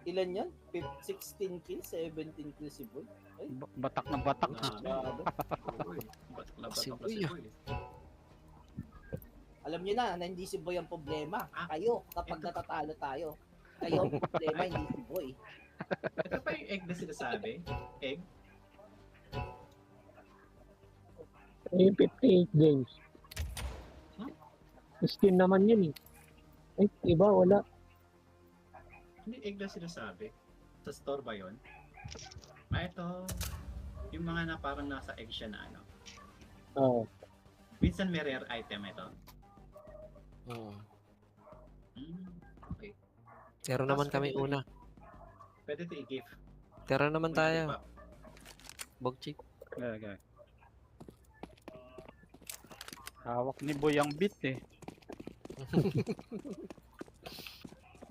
ilan yan? 16 kills, 17 kills si Boy. Ay, Batak na batak. grabe. Batak na Si batak na Boy, si ah. Boy. Alam nyo na hindi si Boy ang problema. Kayo, kapag natatalo tayo. Kayo ang problema, hindi si Boy. Ito pa yung egg na sinasabi. Egg? Ay, 58 games. Huh? Steam naman yun eh. Ay, iba, wala. Hindi egg na sinasabi. Sa store ba yun? Ito. Yung mga na parang nasa egg siya na ano. Oo. Minsan may rare item ito. Hmm. Okay. Tero naman kami una. Pwede ito i-gift. Tero naman tayo. Bogchik. Okay. Hawak ni Boy ang beat eh.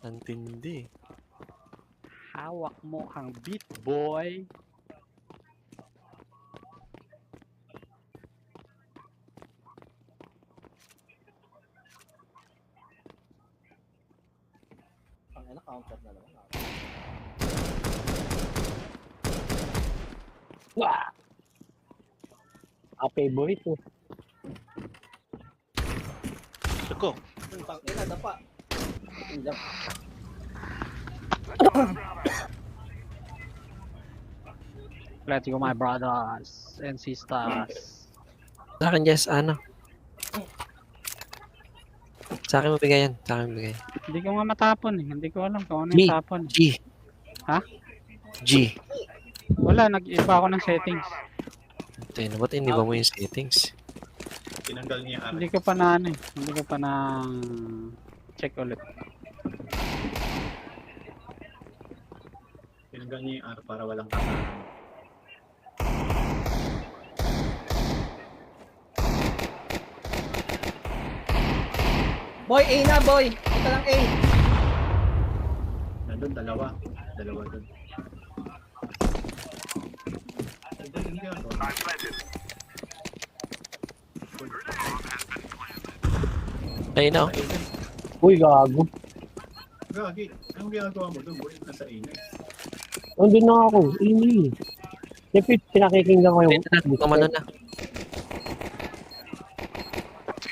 Ang tindi. Hawak mo ang beat, boy. Ang ina, counter na naman. Wah! Ape boy ito. Ako. Ang ina, dapa. Ilap. Let's go my brothers and sisters. Sa akin, Jess, ano? Sa akin mo bigay yan. Sa akin mo bigay. Hindi ko nga matapon eh. Hindi ko alam kung ano G. yung tapon. G. Ha? G. Wala, nag-iba ako ng settings. Tayo na, ba't hindi ba mo yung settings? Tinanggal niya yung Hindi ko pa na ano eh. Hindi ko pa na check ulit. Tinanggal niya yung R para walang kasama. Boy, A na, boy! Ito lang A. Nandun, dalawa. Dalawa dun. Ito yung ginagawa. Ayun na, oh. Uy, gago. Gagi, anong ginagawa mo dun? Boy, nasa inay. Nandun na ako. Ini. Siyempre, pinakikinggan ko yung... Ayun na, kumano na.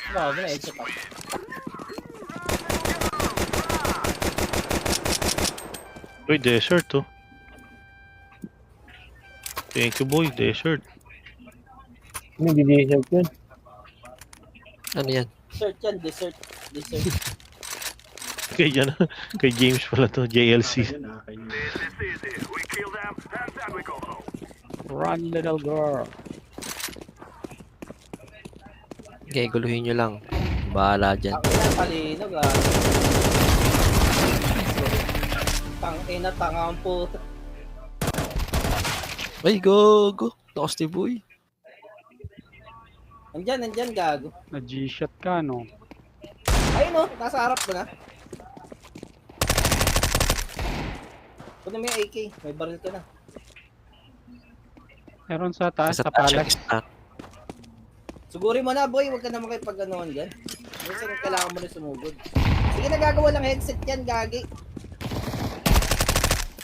Grabe na, headshot ako. Uy, desert oh. Thank you boy, desert. Hindi di-desert yun. Ano yan? Dessert yan, dessert. Dessert. Kay yan, kay James pala to, JLC. Yun, nakakain yun. Run little girl. Okay, guluhin nyo lang. Bahala dyan. Ang ina, talino, gago. Tang ina, tanga ang puto. Ay, go! Lakas ni Boy. Nandyan, gago. Na G-shot ka, no? Ayun no, nasa harap ko na. Kunin mo yung AK, may baril ka na. Meron sa taas, Sa sa taas yung palace. stack. Sugurin mo na boy, huwag ka na makipag-anoan dyan. Minsan kailangan mo na sumugod. Sige na, gagawa lang headset yan, gagi.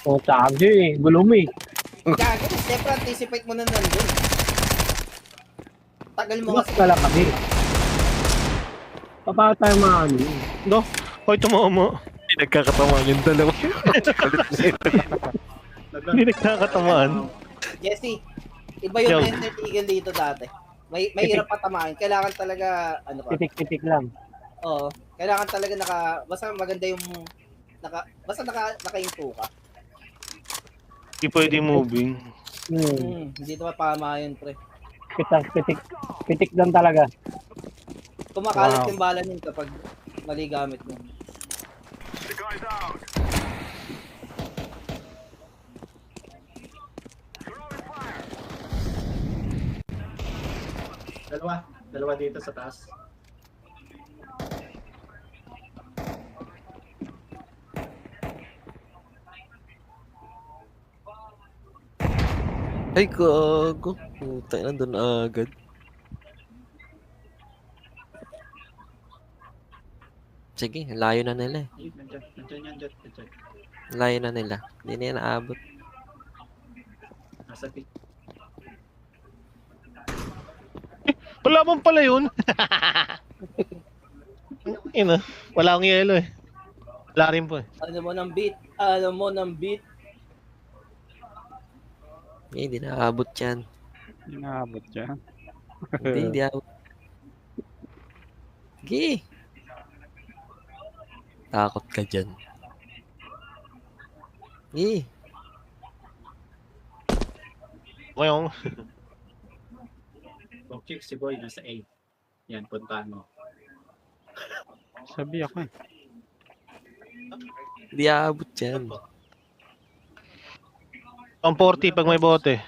O, tagi eh. Gulumi. Gagi, siyempre anticipate mo na nandun. Tagal mo Mas kasi. na lang kami. Paano tayo maano yun? No, hoy tumama. Hindi nagkakatamaan yung dalawa. Hindi nagkakatamaan. Jesse, iba yung Yo. Desert Eagle dito dati. May hirap patamaan. Kailangan talaga, ano ka? Pitik-pitik lang. Oo. Kailangan talaga basta maganda yung, basta nakahinto ka. Hindi pwede moving. Hindi ito mapama yun, pre. Pitik. Pitik lang talaga. Kumakalat Wow. yung bala nun kapag mali gamit mo. Dalawa dito sa taas. Ay, gago. Putay, nandun agad. Sige, layo na nila eh. Nandyan yan, nandyan. Layo na nila. Hindi na yan naabot. Nasa pick. Wala man pala yun. Ina, wala akong yelo eh. Wala rin po eh. Ano mo ng beat? Ano mo ng beat? Hindi naabot yan. Hindi naabot dyan. Hindi abot. Sige. Takot ka dyan. Sige. Ngayon, Okay, si Boy nasa A. Yan, puntahan mo. Sabi ako eh. Hindi aabot yan. ang 40 pag may bote.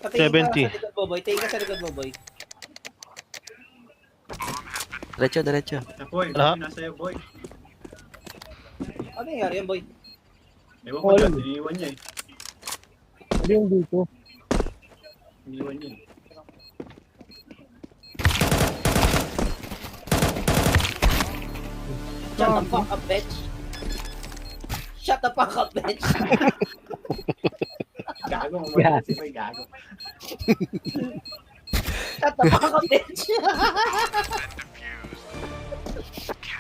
Patingin 70. ka sa likod mo, boy. Tingin ka sa likod mo, boy. Diretso, diretso. Ah, Boy, Ano? nasa iyo, Boy. Ano nangyari yan, boy? Ewan ko Oh, dyan, yun. iniwan niya eh. Ano yung dito? Iniwan niya eh. Shut the fuck up, bitch. Shut the fuck up, bitch. Gago, umalis si Boy, gago. Shut the fuck up, bitch.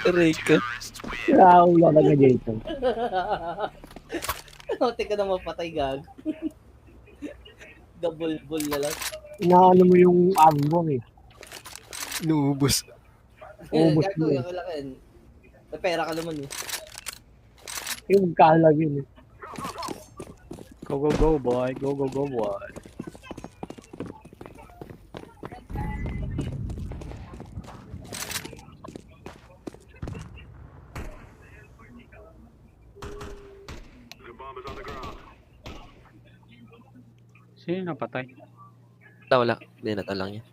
Aray ka. Sira ulo ka na dito. Hote ka na mapatay, gag. Gabulbul na lang. Inaano mo yung armor eh. Nubos. Ubus Gago, mo eh. yung kailangan. May pera ka naman eh. Yung magkahalag yun eh. Go, go, go, boy. Go, go, go, boy. Sino yung napatay? Wala, wala. Binata lang yan.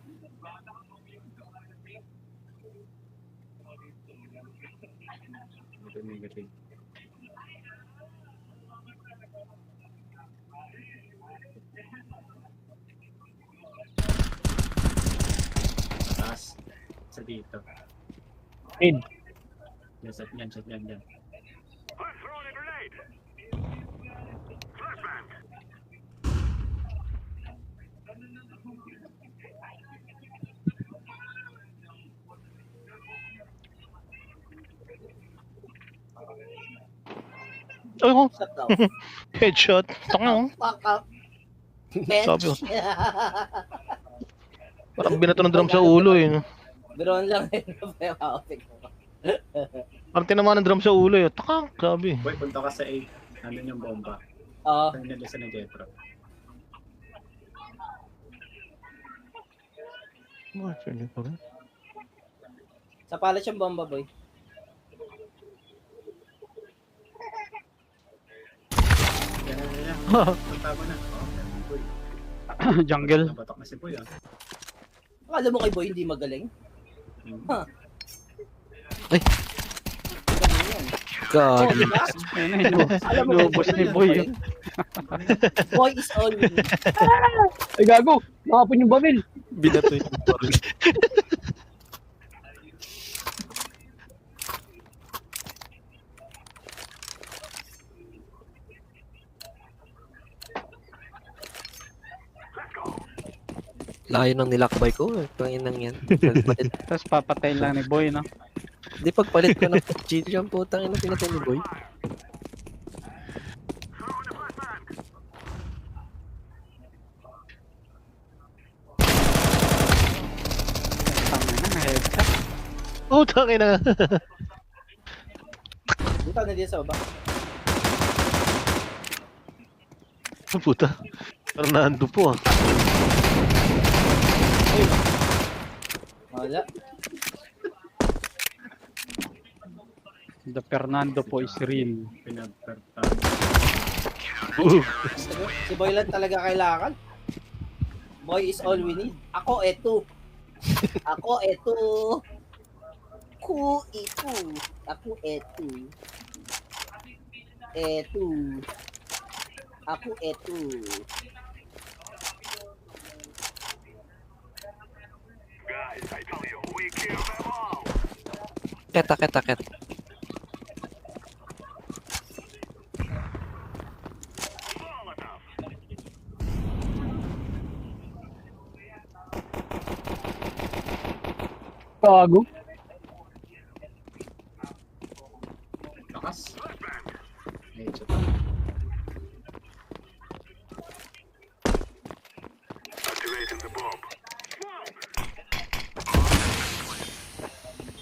Negative. Taas. Sa dito. Mid. Yan, yan. Ay ko, Shut the headshot. Tanga fuck up, bitch. Sabi ko. Parang binato ng drum sa ulo eh. No? Drone lang eh. Payawapik mo. Parang tinamaan ng drum sa ulo eh. Taka, grabe. Boy, punta ka sa A. Nandun yung bomba. Oo. Saan nalisa ni Jetro? Ay, pwede pa rin. Sa palat yung bomba, boy. Yan. Punta mo na. Oh, Boy. Jungle. Nabatok na si Boy ah. Akala mo kay boy hindi magaling? Ha? Ay. Ganun yan. God. Oh, diba? Ayun na, Alam mo, inubos ni Boy. eh. Boy is all we need. Ay gago! Nakapon yung baril! Binato yung baril. Layo ng nilakbay ko. Panginang yan. Pagpalit. Tapos papatayin lang ni Boy, no? Di pagpalit ko ng GG ang putang ina pinatay ni Boy. Tama na, na-headshot. Oh, tangin na. Dito na din sa baba. Puta. Parang naando po ah. Wala. The Fernando po is real. Pinagperta. Si boy lang talaga kailangan. Boy is all we need. Ako eto. Ako eto. Ku ito. Ako eto. Eto. Ako eto. Ket. Gago. Lakas. Medyo.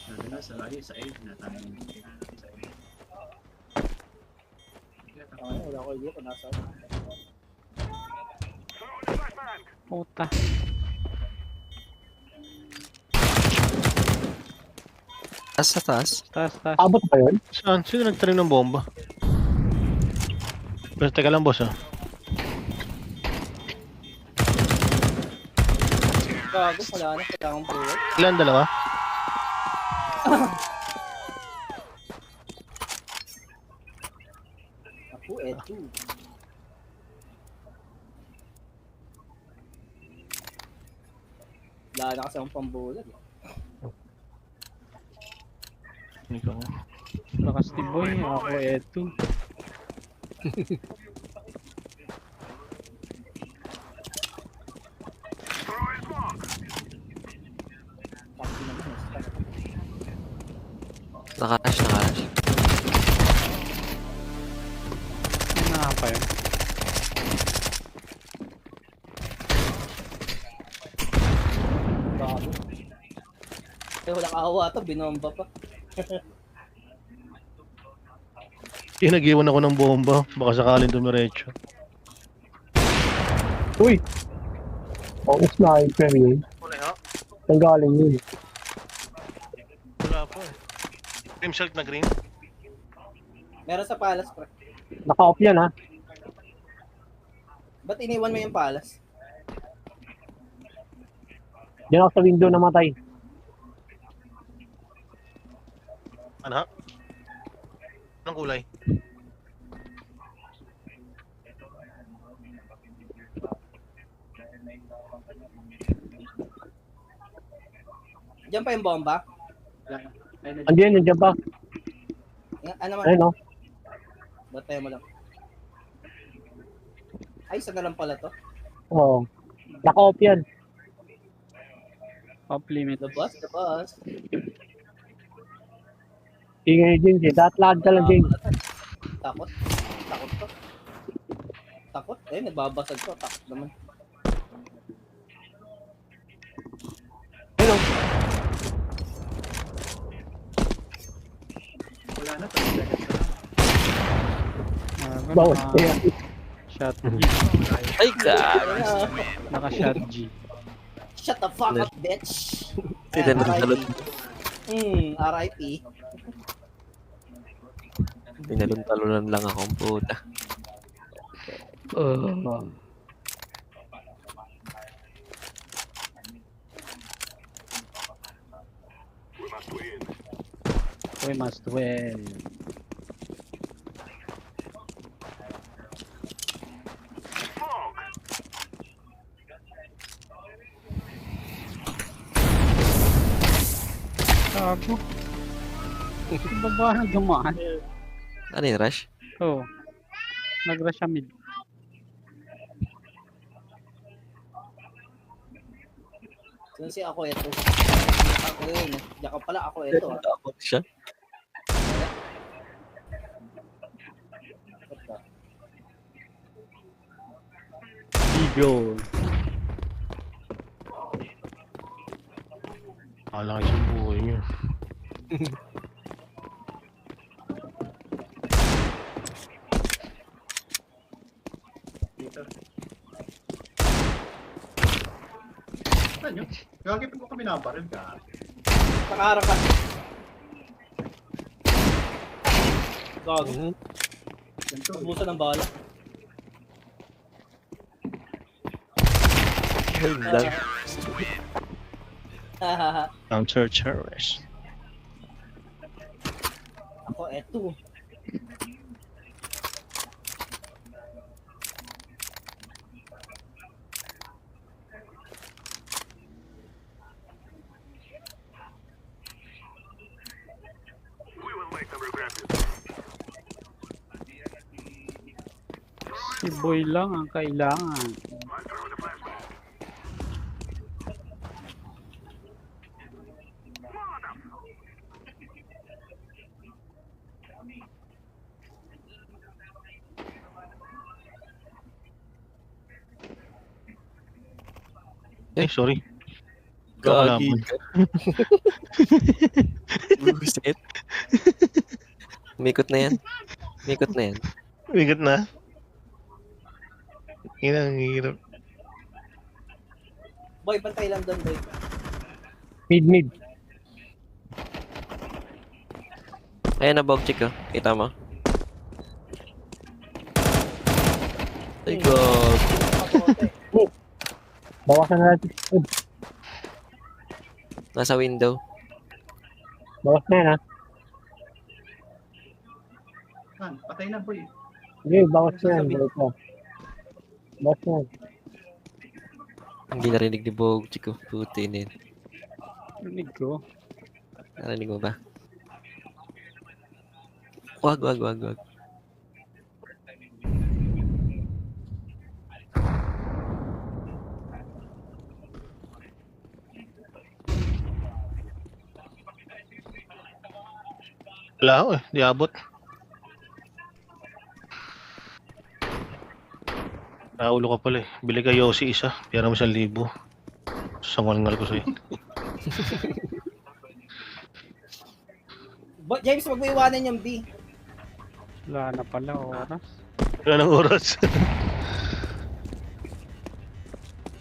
Sabi na sa layo sa A, natangin sa A. Ay, wala ko idea kung nasa. Puta. Taas sa taas. Taas, taas. Abot ba yun? Saan? Sino nagtanim ng bomba? Pero teka lang boss ah. Gago, wala na. Kailangan buhay. Ilan? Dalawa? Ako, eto. Wala na kasi akong pambulan. Hindi ko. Lakas ni boy. Ako eto. Paki naman. Nakarash, nakarash. Ano nga pa yun? Gago. Eh, walang awa to. Binomba pa. Nag-iwan ako ng bomba. Baka sakaling dumiretso. Uy! Oo, sniper yun. Wala ha? Saan galing yun? Wala po eh. Cream shirt na green? Meron sa Palace, pre. Naka-off yan ha. Ba't iniwan mo yung Palace? Diyan ako sa window namatay. Ano ha? Anong kulay? Diyan pa yung bomba? Wala na. Ay, na- Andiyan, nandiyan pa. Ano man? Ayun o. Batay mo lang. Ay, isa na lang pala to. Oo. Naka-off yan. Off limit. Labas, labas. Ingay din siya. Lahat ka lang din. Takot. Takot to. Takot? Eh, nagbabasag to. Takot naman. Ayun o. Wala na, 30 seconds na. Bawal. Naka shot G. Ay, God! Naka shot G. Shut the fuck up, bitch! Tinalon-talon. RIP. Tinalon-talonan lang akong puta. We must win. Gago. Baba na dumaan. Ano yung rush? Oo. Nag-rush siya mid. Sino si ako ito? Ako yun. Diyan ka pala ako ito. Ako siya. Eagle. Akala kayo sa buhay niyo. Dito. Saan yun? Gagawin ko kami nabaril ka. Nakaharap ka. Gago. Ganito. Ubusan ng bala. Yun lang. Counter-terrorist. Ako ito. Si boy lang ang kailangan. sorry. Gagi Kalaban. ka. Buset. Mikot na yan. Mikot na yan. Bigat na. Ang hirap. Boy, bantay lang doon, boy. Mid. Ayan na, Bogchick, oh. Kita mo? Ay, God. Bawasan na natin. Nasa window. Bawas na yan, ha? Man, patay na boy. Sige, bawas na yan. Bawas na yan. Hindi narinig ni Bogchick, oh. Puti na yun. Rinig ko. Narinig mo ba? Wag. Wala ako eh. Di abot. Naulo ka pala eh. Bili ka Yossi isa. Pira mo 1,000. Sangal-ngal ko sa'yo. James, wag mo iwanan yung B. Wala na pala oras. Wala nang oras.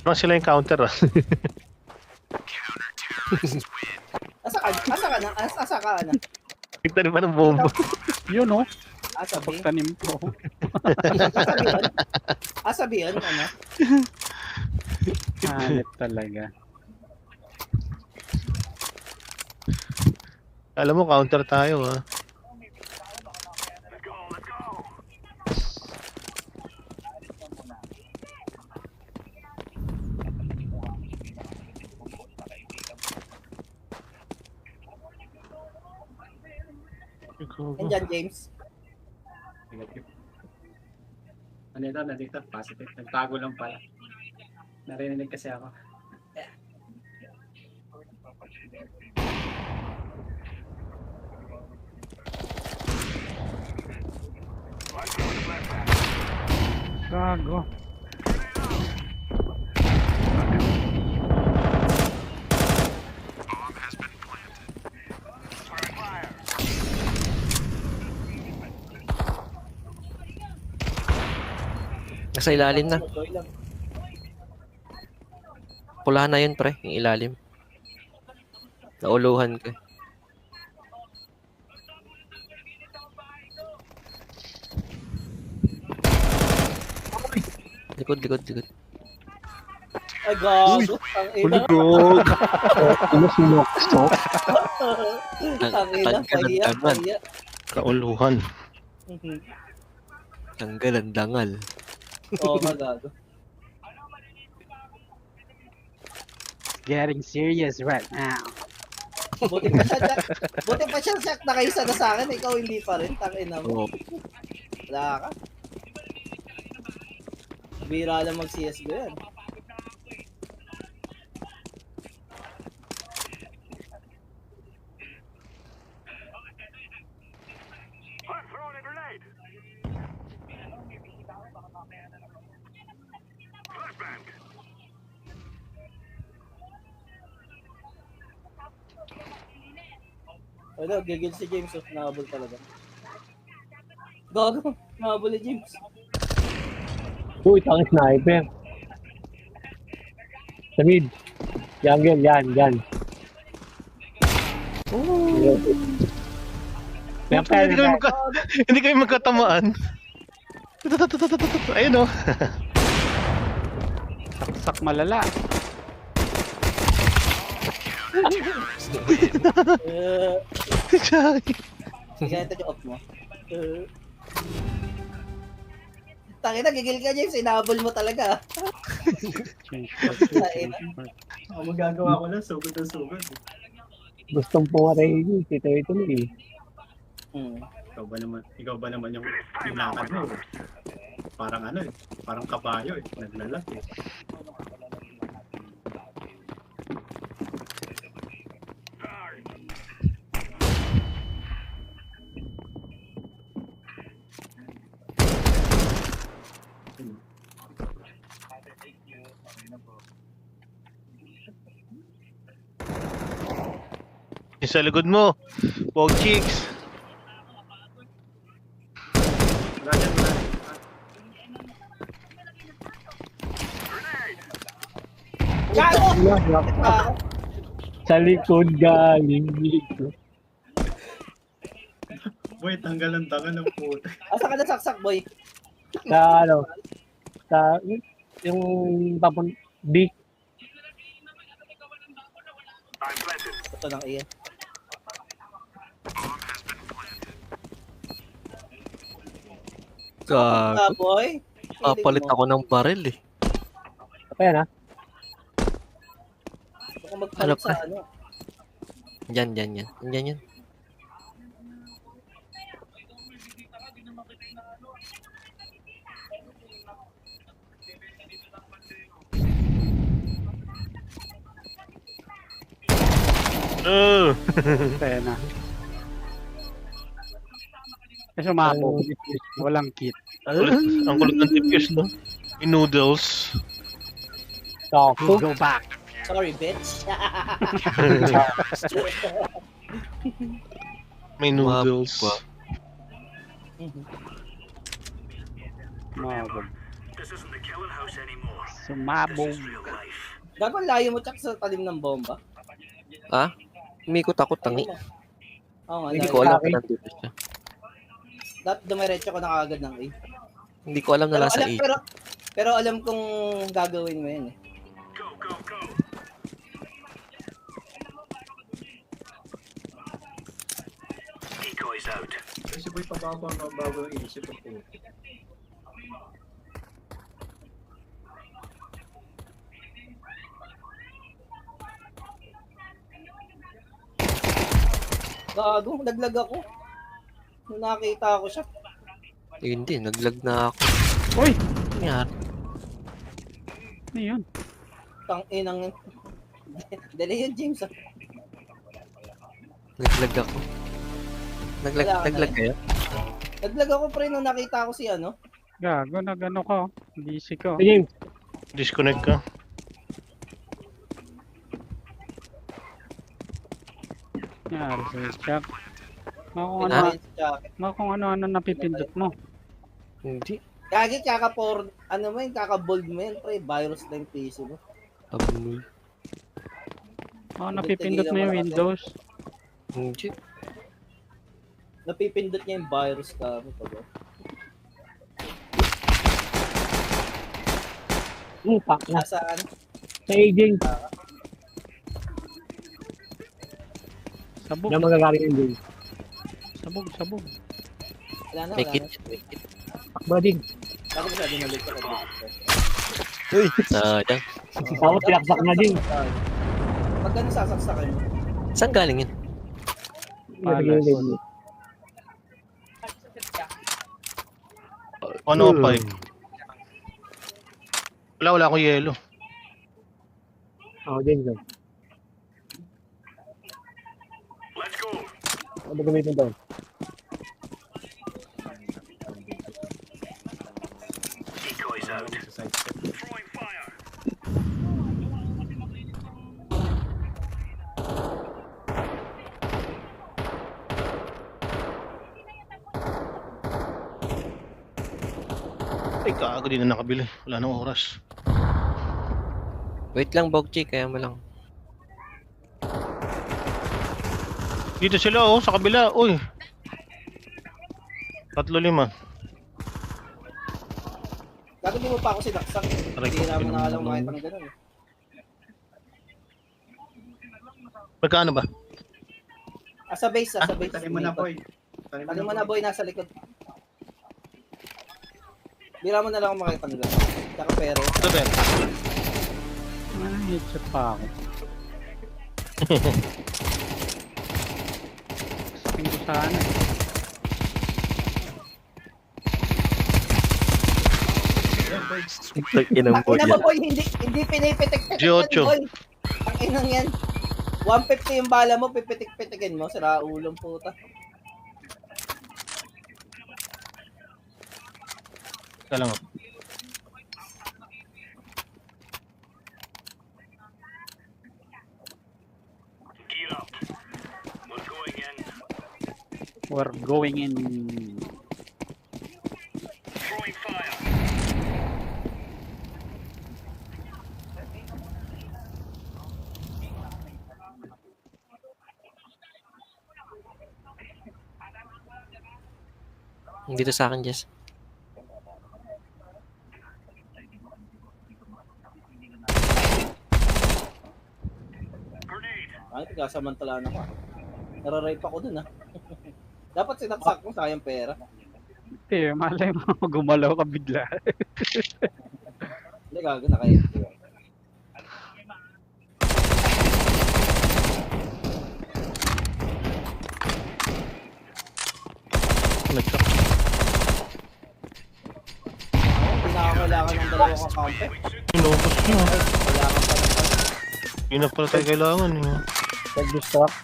Ano sila yung counter ah? Asa ka na? Tignan pa ng bombo. Yun oh. Asa B? Pagtanim ko. Asa B yun? Ano? Hanip talaga. Alam mo, counter tayo ah. Nandyan, James. Nandito, positive. Nagtago lang pala. Narinig kasi ako. Gago. Nasa ilalim na. Boy lang. Pula na yun, pre. Yung ilalim. Nauluhan ko. Likod. Ay, gago. Ang ina. Ano sinokso? Ang ina. Pahiya. Kauluhan. Tanggal ang dangal. Oo, gago. Getting serious right now. Buti pa siya siyak na kayo sana sa akin. Ikaw hindi pa rin. Tangina mo. Oo. Wala ka. Bira lang mag-CSGO yan. Ano, gigil si James. Nakabol talaga. Gago. Nakabol ni James. Uy, tang sniper. Sa mid. Jungle, yan. Oh. Hindi kayo magkatamaan. Ayun oh. Saksak malala. Ganito yung off mo. Tangina, gigil ka James. Inahabol mo talaga. Change Ang magagawa ko lang, sugod na sugod. Gustong pumatay ito eh. Ikaw ba naman yung lakad mo? Parang ano eh, parang kabayo eh, naglalat eh. Sa likod mo. Pog chicks. Wala dyan, wala. Gago! Wala, Ah, sa likod galing. Likod. Boy, tanggal ang tanga ng puta. asa ka nasaksak, boy? Sa ano, sa yung papun di Ito ng iyan. Gago. Boy. Papalit ako ng baril eh. apa yan ha? Baka magpalit sa pa? ano. Yan. Yan. Kaya na. Eh, sumabog. Walang kit. Ang kulit ng defuse, no? May noodles. Sakto. Go back. Sorry, bitch. May noodles. Wow. Sumabog. Sumabog. Gago, layo mo, Chak, sa talim ng bomba. Ah? Umikot ako tangi. Oo nga, Hindi layo. ko alam Bakit? na nandito siya. Dapat dumiretso ko na kagad ng A. Hindi ko alam na nasa A. Pero alam kong gagawin mo yun eh. Kasi boy, pabago ang bago ang isip ko po. Gago, naglag ako. Nung nakita ko siya. Yun din, naglag na ako. Uy! Ano nangyari? Ano yun? Tang inang yun. Dali yun, James. Ah. Naglag ako. Wala ka na Naglag eh. kayo? Naglag ako pre nung nakita ko si ano. Gago, nagano ko. Busy ko. Hey, James, Disconnect ka. Nangyari sa Chuck. Kung Pinaka ano, si Jacket. kung ano napipindot mo. Hindi. Kagi ano mo yun, kaka-bold mo yun pre. Virus na yung PC mo. Abunoy. Napipindot mo yung Windows. Hindi. Napipindot niya yung virus ka. pak na. Nasaan? Hey, James, Sabog, na magagaling yung James. sabog. Wala na, May wala kit. na. May kit. Pakba din. Bakit masyado nalit ka pa? Uy! Sayang. Tapos pinaksak na din. Pag gano'n sasaksakin mo. Saan galing yun? Nalagay yung James. 105. Wala akong yelo. Oo, James. Ano gamitin daw? Sa side step. Ay, kaaga din na nakabili. Wala nang oras. Wait lang, Bogchi. Kaya mo lang. Dito sila, oh, sa kabila. Uy. 3-5. Gago di mo pa ako sinaksak. Aray, Hindi naman pinang- nakalang makita ng gano'n. Magkano ba? Sa base, sa base. Tanim mo na boy. Tanim mo na boy, nasa likod. Bira mo na lang kung makita nila. Tsaka pero. Ito din. Headshot pa ako. Sakin ko sana. Inang po Ang ina yan. mo boy, hindi pinipitik-pitik G8. yan boy. Ang inang yan. 150 yung bala mo, pipitik-pitikin mo. Sira ulong puta. Kala mo. We're going in. Dito sa akin, Jess. Ay, pagkasamantalaan ako. Nararape ako dun Dapat sinaksak mo, sayang pera. Malay mo, gumalaw ka bigla. Hindi, gago na kayo. Nagsak. Hindi na ako kailangan ng dalawang account. Inubos nyo. Kailangan pa ng Yun na pala tayo kailangan. Nag-distract.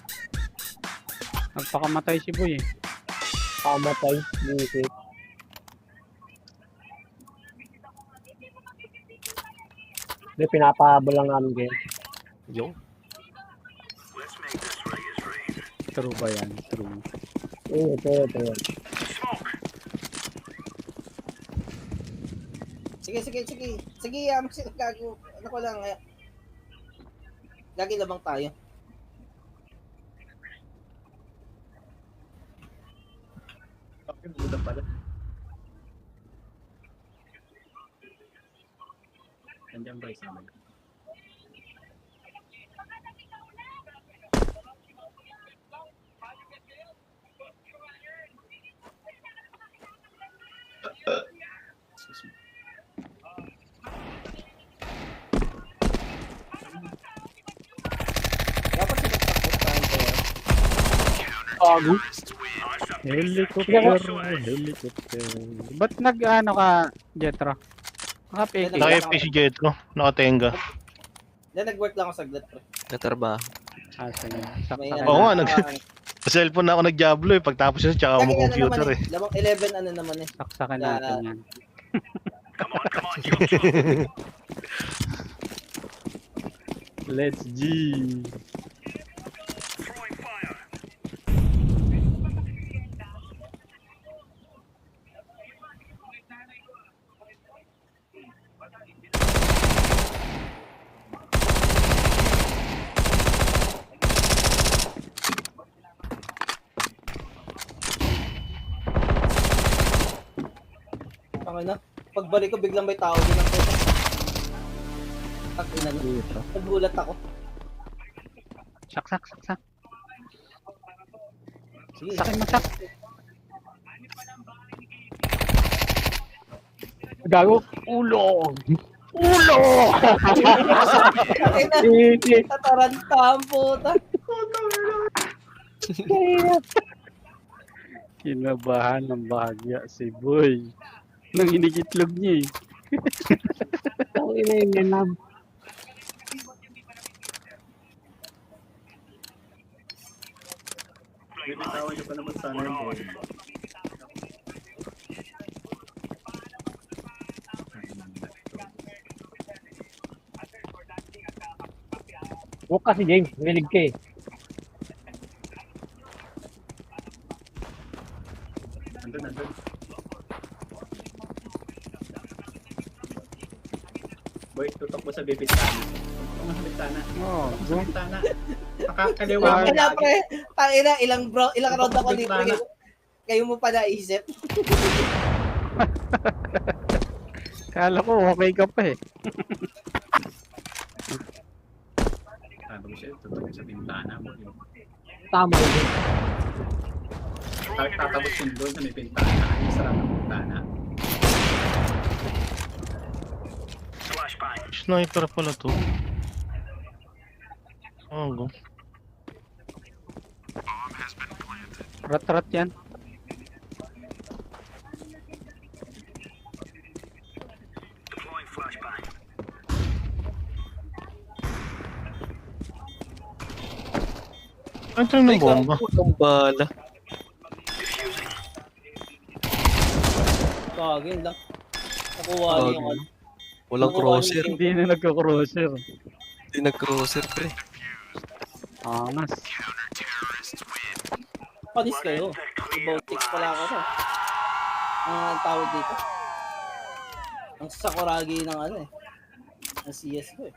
Nagpakamatay si Boy eh. Kamatay. Music. Hindi, pinapahabol lang namin game. Yung. True ba yan? True. Ito. Sige, gago. Ano ko lang, gagi labang tayo. Okay, buda pala. Nandiyan ba isa naman? Excuse me. Dapat sinaksak mo tayo. Bago. Helicopter. Ba't nag-ano ka, Jetro? Naka-peke. Naka-FP si Jetro. Nakatenga. Hindi, nag-work lang ako saglit, pre. Natarba. Sige. May Sakta Oo ka nga, na. Sa cellphone na ako nag-Diablo eh. Pagtapos yun, tsaka ako computer eh. Labang 11 ano naman eh. Saksakan natin yan. Let's G. Okay na. Pagbalik ko, biglang may tao din ako. Ina na. Dito. Nagulat ako. Saksak. Sige. Sakin mo, sak. Gago. Ulo! Ay na. Tataranta ang puta. Kinabahan ng bahagya si Boy. Nang inigitlog niya eh. Ang ina yung ganab. Bibitawan niyo pa naman sana yung bomba. Huwag kasi James, wilig ka eh. Andun. Boy, tutok mo sa bibintana. Tutok mo sa bintana. Oh, Tutok mo sa bintana. Nakakaliwa Wala mo na, lagi. pre. Tangina, ilang round ako dito. Kayo mo pa naisip. kala ko okay ka pa eh. Sabi ko siya, tutok mo sa bintana mo. Tama yun. Tatapos yun doon sa may bintana. Isarap ang bintana. Sniper pala to. Oh, Rat yan. ano tayo ng bomba? Ang bala. Kagin lang. Nakuha niya yung ano. Walang crosser. Hindi na nagka-crosser. Hindi nag-crosser, pre. Angas. Panis kayo. About 6 pala ako to. Ang tawag dito. Ang Sakuragi ng ano eh. Ang CS ko eh.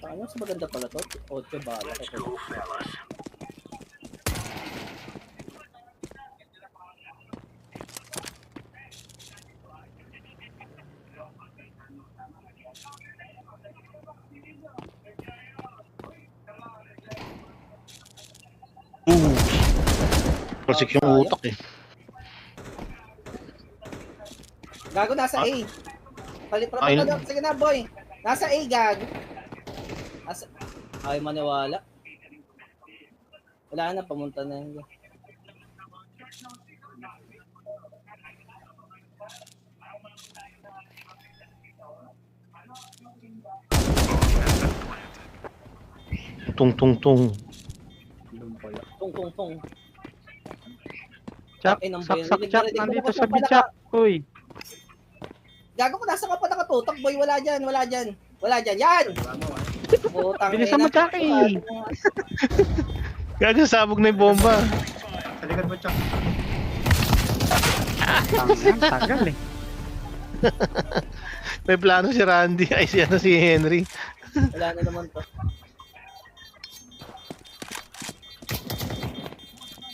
Ano, mas maganda pala to. 8 bala. Palsik yung utak eh. Gago, nasa A. Ay, Sige na, boy. Nasa A, gago. Ay, maniwala. Wala na, pamunta na yun. tung tung tung. Doon pala. Tung. Chak, Ay, nang sak, boy. sak, Rinig- chak. rinig mo Nandito ba sa pala bichak. Uy. Gago ko, nasa ka pa nakatutok, boy. Wala dyan. Yan! Diba mo ah? Putang Bilisan ina. mo, Chucky. Gago, sabog na yung bomba. Sa likod mo, Chuck. Tagal eh. May plano si Randy. Ay, si Henry. Wala na naman to.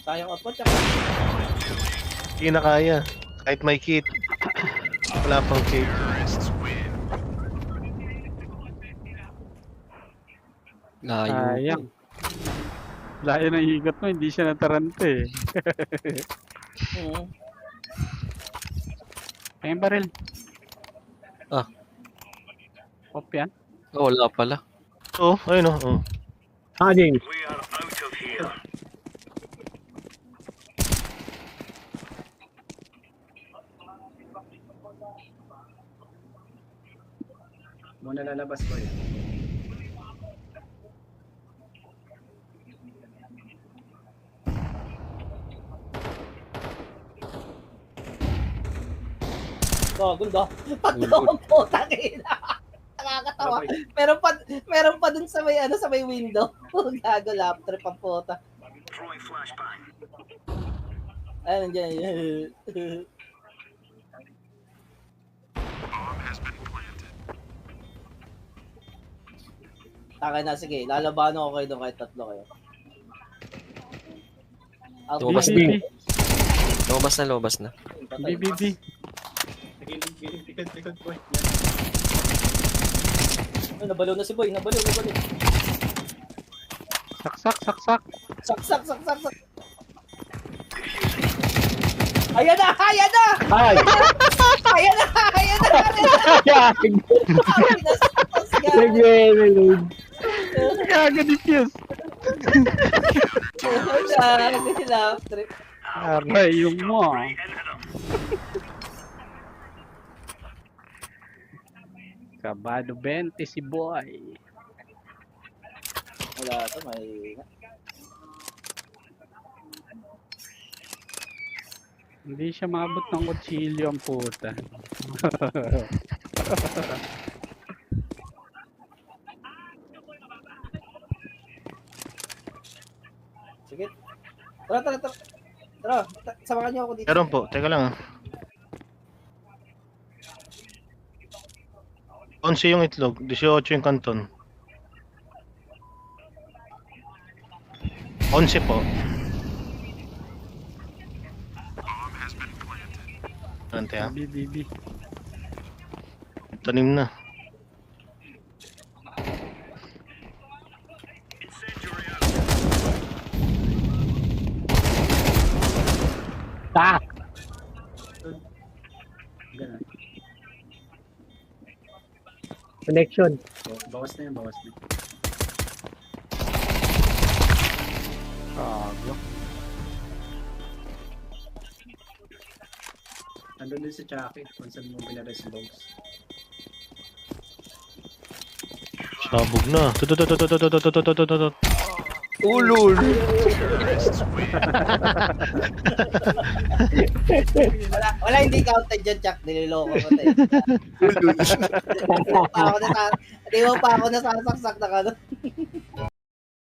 Sayang ako, tsaka. Hindi na kaya. Kahit may kit. Wala pang kit. Layo. Sayang. Layo ng higot mo, hindi siya natarante eh. Ayun baril. Ah. Pop yan. Oh, wala pala. Oh, ayun oh. James. Muna lalabas ko eh. Gundo. Tatlong putang ina. Nakakatawa. Meron pa dun sa may window. Gago, lap trip ang puta. Ay, nandiyan. Takay na, sige. Lalabanan ko kayo doon kahit tatlo kayo. Lumabas BBB. Lumabas na. BBB. Gilid, likod, boy. Ay, nabalo na si Boy. Nabalo. Saksak. Sak. Ayan na! Ay! Ayan na! Nag-reload. Gaga defuse. Lap trip. Aray, yung mo. Kabado 20 si boy. Wala to, may... Hindi siya maabot ng kutsilyo ang puta. Sige. Tara. Samahan niyo ako dito. Meron po. Teka lang ah. 11 yung itlog. 18 yung kanton. 11 po. Ante ha. BBB. Tanim na. Tak! Ganun. Connection. Bawas na yun. Kago. Andun din si Chucky kung saan mo binares box. Sabog na. Tutututututututututututut. Ulul. Wala hindi counted dyan, Chuck. Niloloko ko tayo. Di mo pa ako nasasaksak na ano.